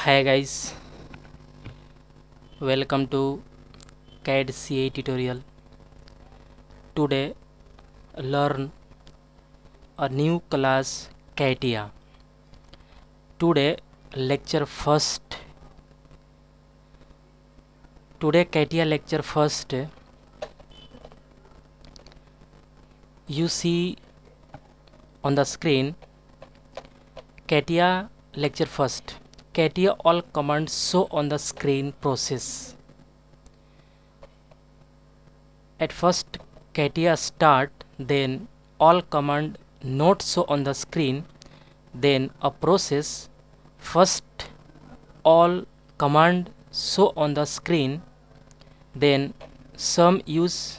Hi guys, welcome to CAD CA tutorial. Today learn a new class Catia. Today lecture first. Today Catia lecture first. You see on the screen Catia lecture first. Catia all commands show on the screen process. At first Catia start, then all command not show on the screen, then a process. First all command show on the screen, then some use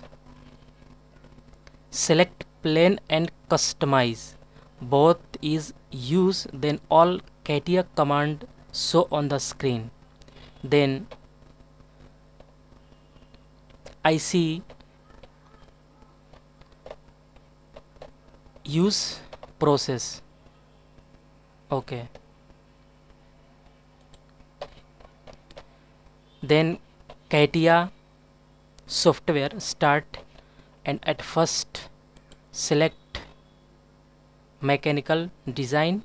select plane and customize, both is use, then all Catia command show on the screen. Then I see use process. Okay, then Catia software start, and at first select mechanical design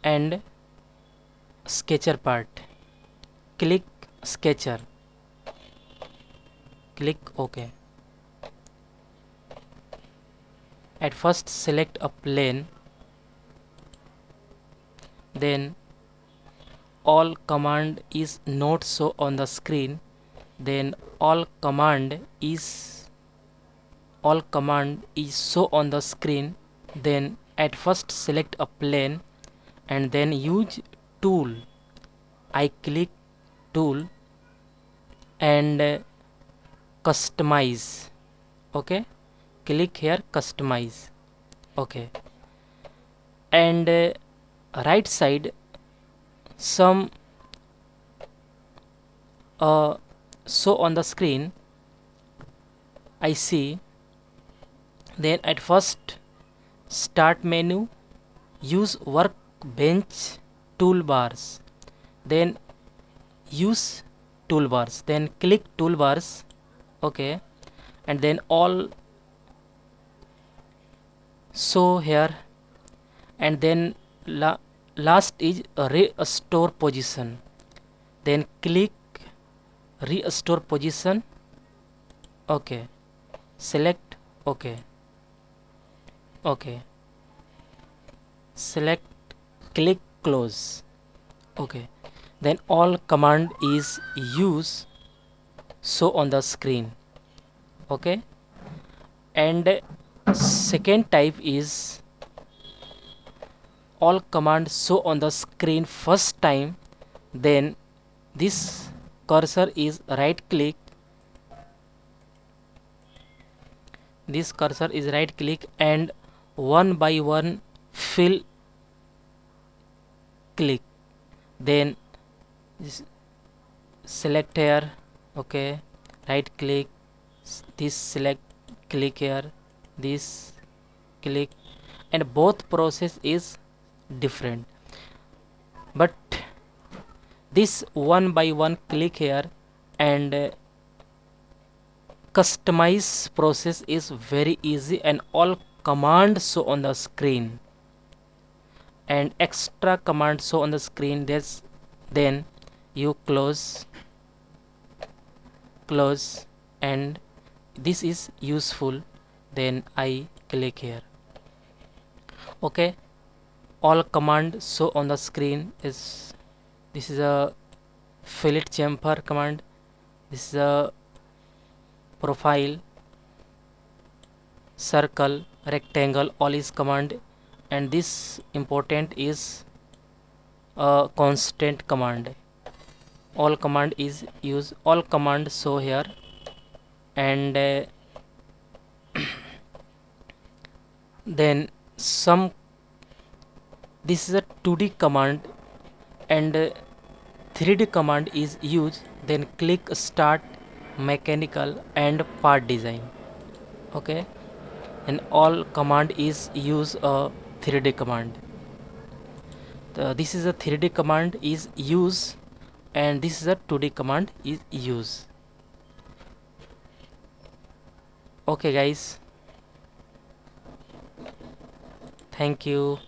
and sketcher part. Click sketcher, click OK. At first select a plane, then all command is not show on the screen, then all command is show on the screen. Then at first select a plane and then use tool. I click tool and customize. Okay, click here customize. Okay, and right side some show on the screen I see. Then at first start menu, use workbench toolbars, then use toolbars, then click toolbars. Okay, and then all show here, and then last is restore position, then click restore position. Okay, select OK. Okay, select, click close. Okay, then all command is use show on the screen. Okay, and second type is all command show on the screen first time, then this cursor is right click, this cursor is right click and one by one fill click, then select here. Okay, right click, this select, click here, this click, and both process is different, but this one by one click here and customize process is very easy, and all commands show on the screen and extra commands show on the screen. Then you close, and this is useful, then I click here. Okay, all command show on the screen is, this is a fillet chamfer command, this is a profile, circle, rectangle, all is command, and this important is a constant command. All command is use, all command show here, and then some, this is a 2D command and 3D command is used, then click start mechanical and part design. Okay, and all command is use a 3D command. This is a 3D command is use and this is a 2D command is use. Okay guys, thank you.